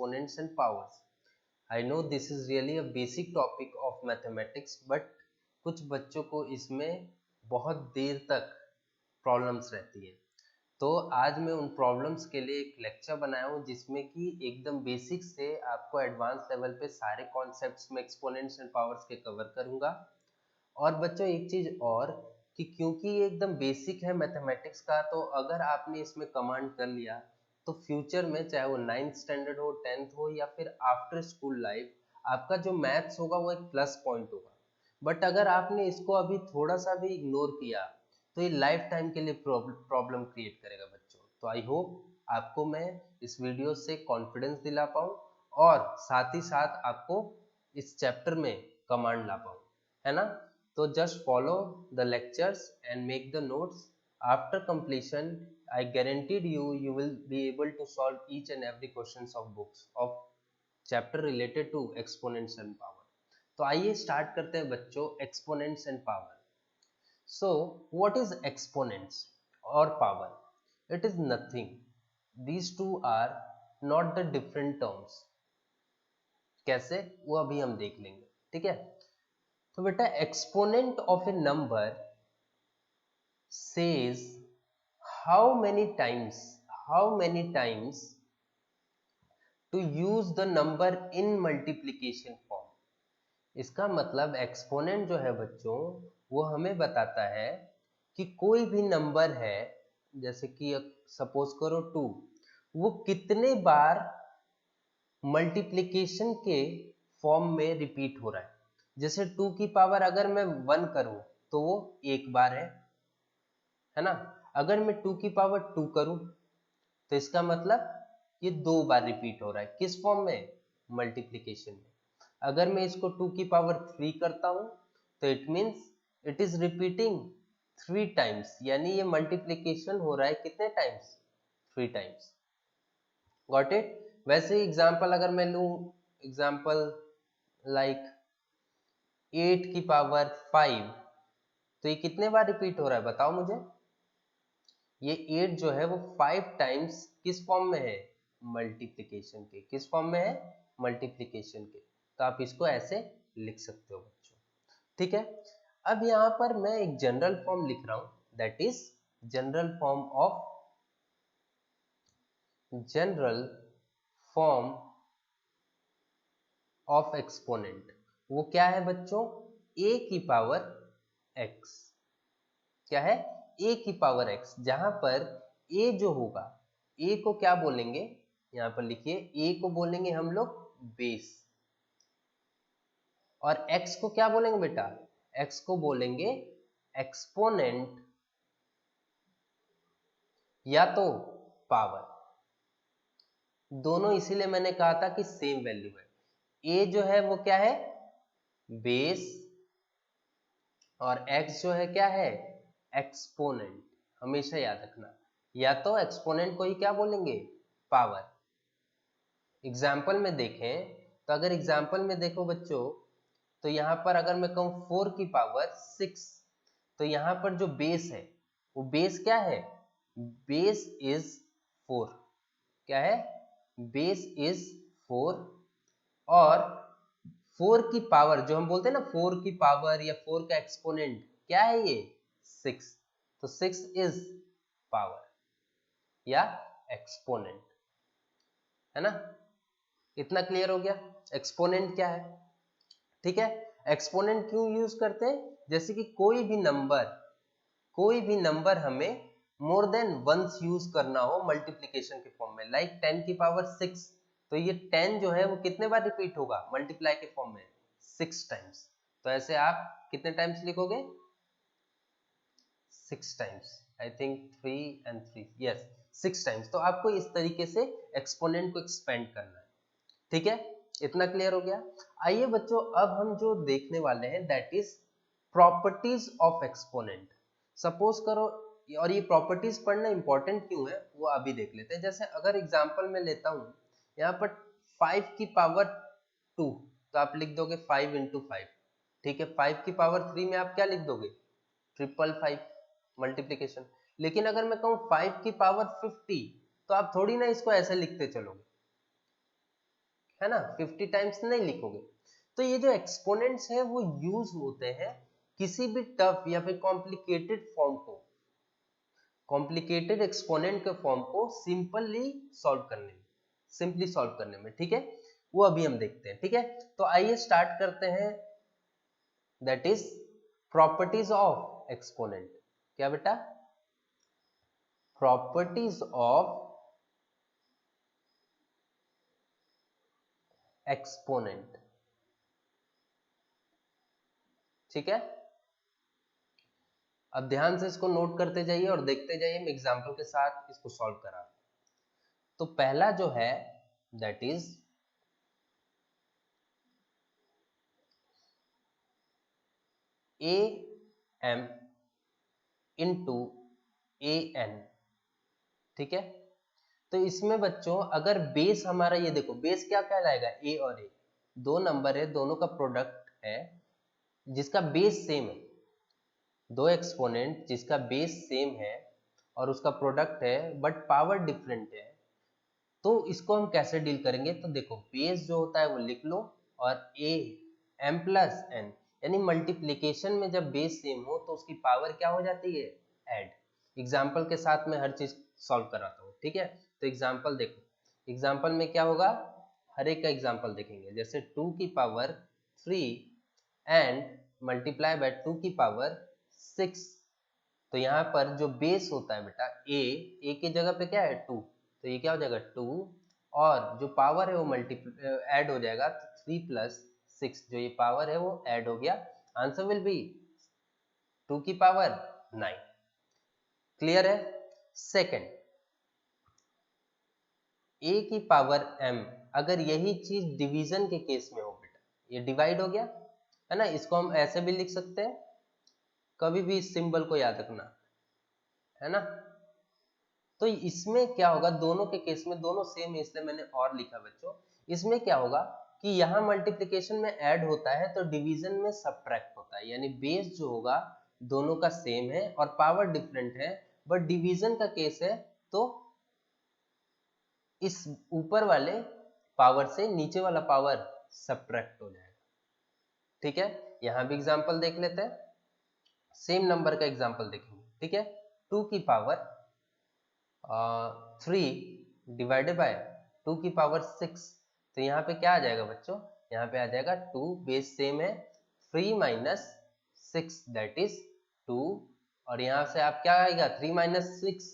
exponents and powers. I know this is really a basic topic of mathematics, but कुछ बच्चों को इसमें बहुत देर तक प्रॉब्लम्स रहती है। तो आज मैं उन प्रॉब्लम्स के लिए एक लेक्चर बनाया हूँ जिसमें कि एकदम बेसिक से आपको एडवांस लेवल पे सारे कॉन्सेप्ट्स में एक्सपोनेंट्स एंड पावर्स के कवर करूँगा। और बच्चों एक चीज़ और कि क्योंकि ये एकदम बेसिक है मैथमेटिक्स का, तो अगर आपने इसमें कमांड कर लिया तो फ्यूचर में चाहे वो 9th स्टैंडर्ड हो, 10th हो या फिर आफ्टर स्कूल लाइफ, आपका जो मैथ्स होगा वो एक प्लस पॉइंट होगा। बट अगर आपने इसको अभी थोड़ा सा भी इग्नोर किया तो ये लाइफ टाइम के लिए प्रॉब्लम क्रिएट करेगा बच्चों। तो आई होप आपको मैं इस वीडियो से कॉन्फिडेंस दिला पाऊँ और साथ ही साथ आपको इस चैप्टर में कमांड ला पाऊँ, है ना। तो just follow the lectures and make the notes. After completion, I guaranteed you will be able to solve each and every questions of books of chapter related to exponents and power. तो आइए start करते हैं बच्चों exponents and power. So what is exponents or power? It is nothing. These two are not the different terms. कैसे, वो अभी हम देख लेंगे, ठीक है। तो बेटा exponent of a number says how many times to use the number in multiplication form. इसका मतलब एक्सपोनेंट जो है बच्चों वो हमें बताता है कि कोई भी नंबर है, जैसे कि सपोज करो 2, वो कितने बार मल्टीप्लिकेशन के फॉर्म में रिपीट हो रहा है। जैसे 2 की पावर अगर मैं 1 करूं तो वो एक बार है ना। अगर मैं 2 की पावर 2 करूं तो इसका मतलब ये 2 बार रिपीट हो रहा है। किस फॉर्म में? मल्टीप्लिकेशन में। अगर मैं इसको 2 की पावर 3 करता हूं तो it means it is repeating 3 times, यानी ये मल्टीप्लिकेशन हो रहा है कितने टाइम्स? 3 टाइम्स। Got it. वैसे एग्जांपल अगर मैं लूं, एग्जांपल लाइक 8 की पावर 5, तो ये कितने बार रिपीट हो रहा है बताओ मुझे। ये 8 जो है वो 5 टाइम्स किस फॉर्म में है? मल्टीप्लिकेशन के। किस फॉर्म में है? मल्टीप्लिकेशन के। तो आप इसको ऐसे लिख सकते हो बच्चों, ठीक है। अब यहाँ पर मैं एक जनरल फॉर्म लिख रहा हूं, that is general form of exponent. वो क्या है बच्चों? a की पावर x। क्या है? a की पावर x, जहां पर a जो होगा, a को क्या बोलेंगे? यहां पर लिखिए, a को बोलेंगे हम लोग बेस, और x को क्या बोलेंगे बेटा? x को बोलेंगे एक्सपोनेंट या तो पावर। दोनों इसीलिए मैंने कहा था कि सेम वैल्यू है। a जो है वो क्या है? बेस, और x जो है क्या है? एक्सपोनेंट। हमेशा याद रखना, या तो एक्सपोनेंट को ही क्या बोलेंगे? पावर। एग्जाम्पल में देखें तो अगर एग्जाम्पल में देखो बच्चों, तो यहां पर अगर मैं कहूं 4 की पावर 6, तो यहां पर जो बेस है वो बेस क्या है? Base is 4। क्या है? बेस इज 4, और 4 की पावर जो हम बोलते हैं ना, 4 की पावर या 4 का एक्सपोनेंट क्या है? ये 6। तो 6 इज पावर या एक्सपोनेंट, है ना। इतना क्लियर हो गया एक्सपोनेंट क्या है, ठीक है। एक्सपोनेंट क्यों यूज करते हैं? जैसे कि कोई भी नंबर हमें मोर देन वंस यूज करना हो मल्टीप्लिकेशन के फॉर्म में, लाइक 10 की पावर 6, तो ये 10 जो है वो कितने बार रिपीट होगा मल्टीप्लाई के फॉर्म में? 6 टाइम्स। तो ऐसे आप कितने टाइम्स लिखोगे? 6 times. I think 3 and 3, yes 6 times. तो आपको इस तरीके से एक्सपोनेंट को एक्सपेंड करना है, ठीक है। इतना क्लियर हो गया। आइए बच्चों, अब हम जो देखने वाले हैं that is properties of exponent. Suppose करो, और ये प्रॉपर्टीज पढ़ना इंपॉर्टेंट क्यों है वो अभी देख लेते हैं। जैसे अगर एग्जांपल में लेता हूं, यहाँ पर 5 की पावर 2, तो आप लिख दोगे 5 into 5, ठीक है। 5 की पावर 3 में आप क्या लिख दोगे? 555 मल्टीप्लीकेशन। लेकिन अगर मैं कहूं 5 की पावर 50, तो आप थोड़ी ना इसको ऐसे लिखते चलोगे, है ना, 50 टाइम्स नहीं लिखोगे। तो ये जो एक्सपोनेंट्स है वो यूज होते हैं किसी भी टफ या फिर कॉम्प्लिकेटेड फॉर्म को, कॉम्प्लिकेटेड एक्सपोनेंट के फॉर्म को सिंपली सॉल्व करने में, सिंपली सॉल्व करने में, ठीक है, वो अभी हम देखते हैं, ठीक है। तो आइए स्टार्ट करते हैं, that is properties of exponent. क्या बेटा? प्रॉपर्टीज ऑफ एक्सपोनेंट, ठीक है। अब ध्यान से इसको नोट करते जाइए और देखते जाइए, मैं एग्जांपल के साथ इसको सॉल्व करा। तो पहला जो है that is a m into a n, ठीक है। तो इसमें बच्चों अगर बेस हमारा, ये देखो बेस क्या कहलाएगा, ए और ए, दो नंबर है, दोनों का प्रोडक्ट है जिसका बेस सेम है, दो एक्सपोनेंट जिसका बेस सेम है और उसका प्रोडक्ट है बट पावर डिफरेंट है, तो इसको हम कैसे डील करेंगे? तो देखो बेस जो होता है वो लिख लो, और ए एम प्लस एन, यानी मल्टीप्लीकेशन में जब बेस सेम हो तो उसकी पावर क्या हो जाती है, ऐड। एग्जाम्पल के साथ मैं हर चीज सॉल्व कराता हूँ, ठीक है। तो एग्जाम्पल देखो, एग्जाम्पल में क्या होगा, हर एक का एग्जाम्पल देखेंगे, जैसे 2 की पावर 3 एंड मल्टीप्लाई बाय 2 की पावर 6। तो यहाँ पर जो बेस होता है बेटा ए की जगह पे क्या है 2, तो ये क्या हो जाएगा 2, और जो पावर है वो मल्टीप्लाई ऐड हो जाएगा, 3 प्लस 6, जो ये पावर है वो ऐड हो गया, आंसर विल बी 2 की पावर 9। क्लियर है? सेकंड, ए की पावर m, अगर यही चीज डिवीजन के केस में हो बेटा, ये डिवाइड हो गया है ना, इसको हम ऐसे भी लिख सकते हैं, कभी भी इस सिंबल को याद रखना, है ना। तो इसमें क्या होगा, दोनों के केस में दोनों सेम है इसलिए मैंने और लिखा बच्चों। इसमें क्या होगा कि यहाँ मल्टीप्लिकेशन में ऐड होता है तो डिवीजन में सब्ट्रैक्ट होता है, यानी बेस जो होगा दोनों का सेम है और पावर डिफरेंट है, बट डिवीजन का केस है तो इस ऊपर वाले पावर से नीचे वाला पावर सब्ट्रैक्ट हो जाएगा, ठीक है। यहां भी एग्जांपल देख लेते हैं, सेम नंबर का एग्जांपल देखेंगे, ठीक है। 2 की पावर 3 डिवाइडेड बाय 2 की पावर 6, तो यहाँ पे क्या आ जाएगा बच्चों, यहाँ पे आ जाएगा 2, बेस सेम है, 3 माइनस 6 दैट इज 2, और यहाँ से आप क्या आएगा 3 minus 6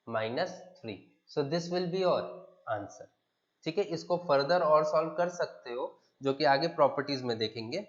minus 3, so this will be your answer, ठीक है। इसको फर्दर और सॉल्व कर सकते हो, जो कि आगे प्रॉपर्टीज में देखेंगे।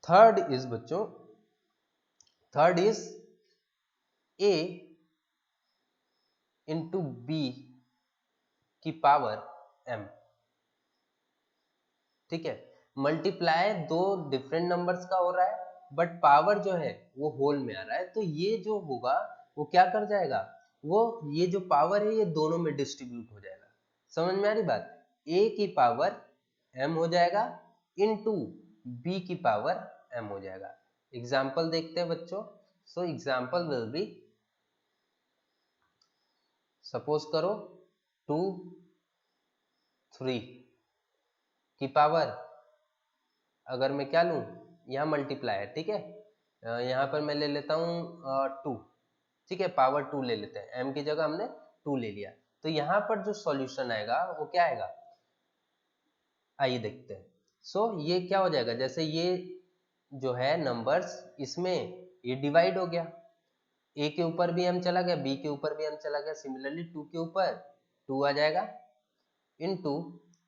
थर्ड इज बच्चों, third is a into b की पावर m, ठीक है। मल्टीप्लाई दो डिफरेंट नंबर्स का हो रहा है बट पावर जो है वो होल में आ रहा है, तो ये जो होगा वो क्या कर जाएगा, वो ये जो पावर है ये दोनों में डिस्ट्रीब्यूट हो जाएगा। समझ में आ रही बात? a की पावर m हो जाएगा इनटू b की पावर m हो जाएगा। एग्जाम्पल देखते हैं बच्चों। So example will be, suppose करो 2 3 की पावर, अगर मैं क्या लूं, यहाँ मल्टीप्लाई है, ठीक है, यहाँ पर मैं ले लेता हूँ 2, ठीक है, पावर 2 ले लेते हैं, m की जगह हमने 2 ले लिया, तो यहाँ पर जो सॉल्यूशन आएगा वो क्या आएगा, आइए देखते हैं। सो ये क्या हो जाएगा, जैसे ये जो है नंबर्स, इसमें ये डिवाइड हो गया, a के ऊपर भी m चला गया, b के ऊपर भी m चला गया, सिमिलरली 2 के ऊपर 2 आ जाएगा, इनटू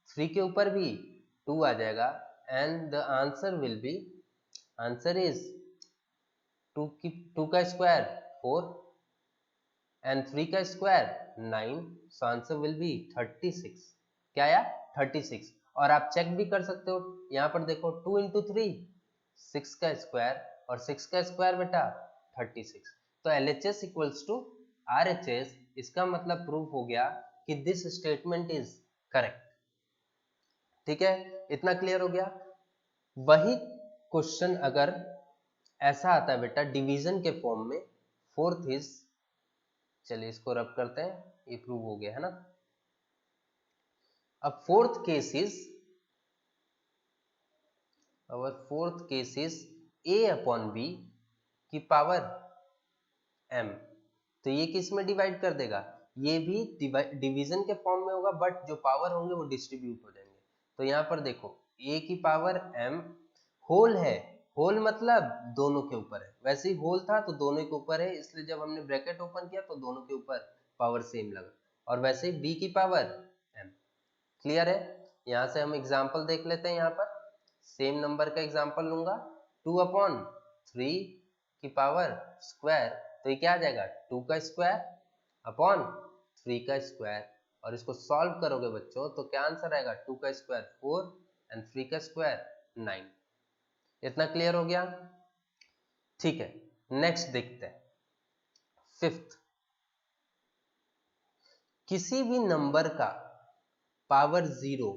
3 के ऊपर भी 2 आ जाएगा, and the answer will be, answer is 2 का स्क्वायर 4 एंड 3 का square 9, so answer will be 36। क्या आया? 36। और आप चेक भी कर सकते हो, यहाँ पर देखो 2 इंटू 3 6 का स्क्वायर, और 6 का स्क्वायर बेटा 36। तो LHS इक्वल्स टू RHS, इसका मतलब प्रूफ हो गया कि दिस स्टेटमेंट इज करेक्ट, ठीक है। इतना क्लियर हो गया। वही क्वेश्चन अगर ऐसा आता है बेटा डिवीजन के फॉर्म में, फोर्थ इज, चलिए इसको रब करते हैं, ये प्रूव हो गया है ना। अब fourth case is a upon b की पावर m। तो ये किस में डिवाइड कर देगा, ये भी डिवीजन के फॉर्म में होगा, बट जो पावर होंगे वो डिस्ट्रीब्यूट हो जाएंगे। तो यहाँ पर देखो a की पावर m होल है, होल मतलब दोनों के ऊपर है, वैसे ही होल था तो दोनों के ऊपर है, इसलिए जब हमने ब्रैकेट ओपन किया तो दोनों के ऊपर पावर सेम लगा, और वैसे ही b की पावर m। क्लियर है? यहाँ से हम एग्जाम्पल देख लेते हैं। यहाँ पर सेम नंबर का एग्जाम्पल लूंगा, 2 अपॉन 3 की पावर स्क्वायर, तो ये क्या आ जाएगा 2 का स्क्वायर अपॉन 3 का स्क्वायर, और इसको सॉल्व करोगे बच्चों तो क्या आंसर आएगा, 2 का स्क्वायर 4 एंड 3 का स्क्वायर 9। इतना क्लियर हो गया? ठीक है, नेक्स्ट देखते हैं फिफ्थ। किसी भी नंबर का पावर जीरो,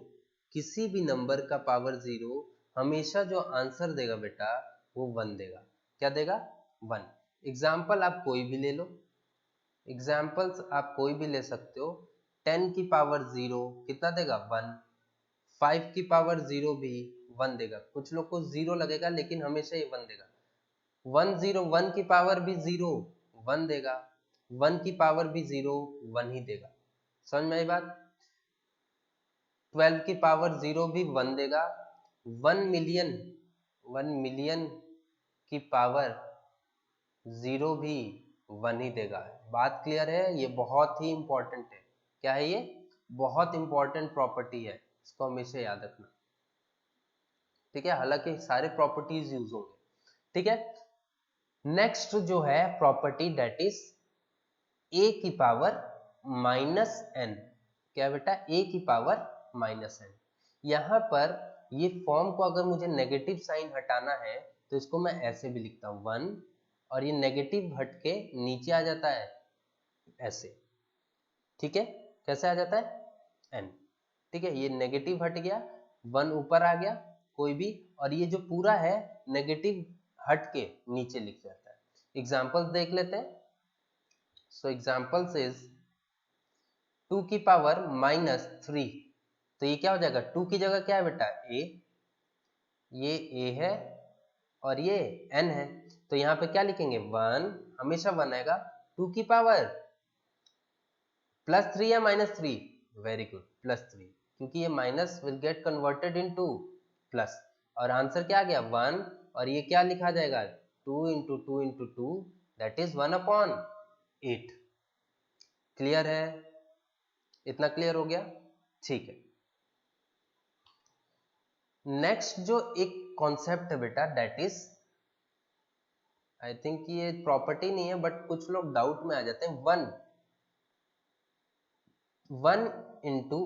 किसी भी नंबर का पावर जीरो हमेशा जो आंसर देगा बेटा वो 1 देगा। क्या देगा? 1। एग्जाम्पल आप कोई भी ले लो, एग्जाम्पल्स आप कोई भी ले सकते हो। 10 की पावर जीरो कितना देगा? 1। 5 की पावर जीरो भी 1 देगा। कुछ लोग को जीरो लगेगा लेकिन हमेशा ये 1 देगा। 1 की पावर भी जीरो 1 देगा, 1 की पावर भी जीरो 1 ही देगा। समझ में आई बात? 12 की पावर जीरो भी 1 देगा, 1 मिलियन की पावर जीरो भी 1 ही देगा। बात क्लियर है? ये बहुत ही इंपॉर्टेंट है। क्या है ये? बहुत इंपॉर्टेंट प्रॉपर्टी है, इसको हमेशा याद रखना। ठीक है, हालांकि सारे प्रॉपर्टीज यूज होंगे। ठीक है, नेक्स्ट जो है प्रॉपर्टी दैट इज a की पावर माइनस n। क्या बेटा? a की पावर माइनस n। यहां पर ये फॉर्म को अगर मुझे नेगेटिव साइन हटाना है तो इसको मैं ऐसे भी लिखता हूं 1, और ये नेगेटिव हट के नीचे आ जाता है ऐसे। ठीक है, कैसे आ जाता है? n। ठीक है, ये नेगेटिव हट गया, 1 ऊपर आ गया कोई भी, और ये जो पूरा है नेगेटिव हट के नीचे लिख जाता है। एग्जाम्पल देख लेते हैं। सो एग्जाम्पल्स इज 2 की पावर माइनस 3, तो ये क्या हो जाएगा? 2 की जगह क्या है बेटा? a, ये a है और ये n है, तो यहाँ पे क्या लिखेंगे? 1, हमेशा 1 आएगा। 2 की पावर प्लस 3 या माइनस 3? वेरी गुड, प्लस 3, क्योंकि ये minus will get converted into plus, और आंसर क्या आ गया? 1, और ये क्या लिखा जाएगा? 2 into 2 into 2 that is 1 upon 8। Clear है? इतना क्लियर हो गया? ठीक है, नेक्स्ट जो एक कॉन्सेप्ट है बेटा दैट इज, आई थिंक ये प्रॉपर्टी नहीं है बट कुछ लोग डाउट में आ जाते हैं, 1 इंटू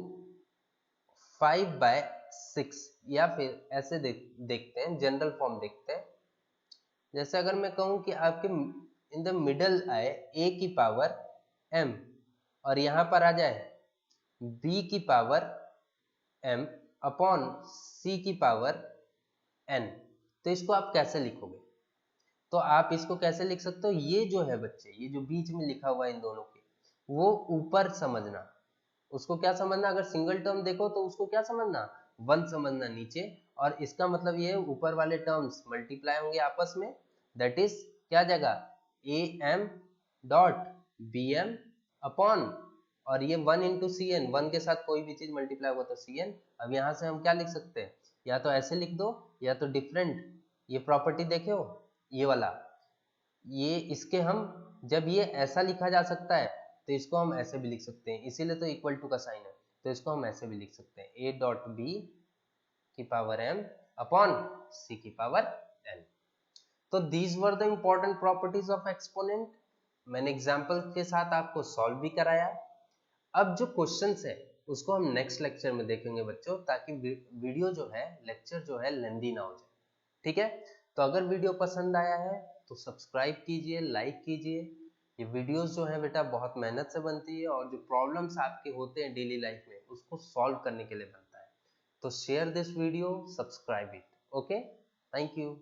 5/6, या फिर ऐसे देखते हैं, जनरल फॉर्म देखते हैं। जैसे अगर मैं कहूं कि आपके इन द मिडल आए a की पावर m, और यहां पर आ जाए b की पावर m अपॉन c की पावर n, तो इसको आप कैसे लिखोगे? तो आप इसको कैसे लिख सकते हो? ये जो है बच्चे, ये जो बीच में लिखा हुआ है इन दोनों के, वो ऊपर समझना, उसको क्या समझना? अगर सिंगल टर्म देखो तो उसको क्या समझना? 1 समझना नीचे, और इसका मतलब ये ऊपर वाले टर्म्स मल्टीप्लाई होंगे आपस में, दैट इज क्या आ जाएगा? am डॉट bm अपॉन, और ये 1 इंटू सी एन, 1 के साथ कोई भी चीज मल्टीप्लाई होगा तो सी एन। अब यहाँ से हम क्या लिख सकते हैं? या तो ऐसे लिख दो या तो डिफरेंट। ये प्रॉपर्टी देखे हो, ये वाला, ये इसके हम, जब ये ऐसा लिखा जा सकता है तो इसको हम ऐसे भी लिख सकते हैं, इसीलिए तो इक्वल टू का साइन है, तो इसको हम ऐसे भी लिख सकते हैं a डॉट बी की पावर m अपॉन c की पावर n। तो these were the important properties of exponent. मैंने एग्जांपल के साथ आपको सॉल्व भी कराया। अब जो क्वेश्चंस है उसको हम नेक्स्ट लेक्चर में देखेंगे बच्चों, ताकि वीडियो जो है, लेक्चर जो है लेंदी ना हो जाए। ठीक है, तो अगर वीडियो पसंद आया है तो सब्सक्राइब कीजिए, लाइक कीजिए। ये वीडियोस जो है बेटा बहुत मेहनत से बनती है, और जो प्रॉब्लम्स आपके होते हैं डेली लाइफ में उसको सॉल्व करने के लिए बनता है। तो share this video, subscribe it. Okay, thank you.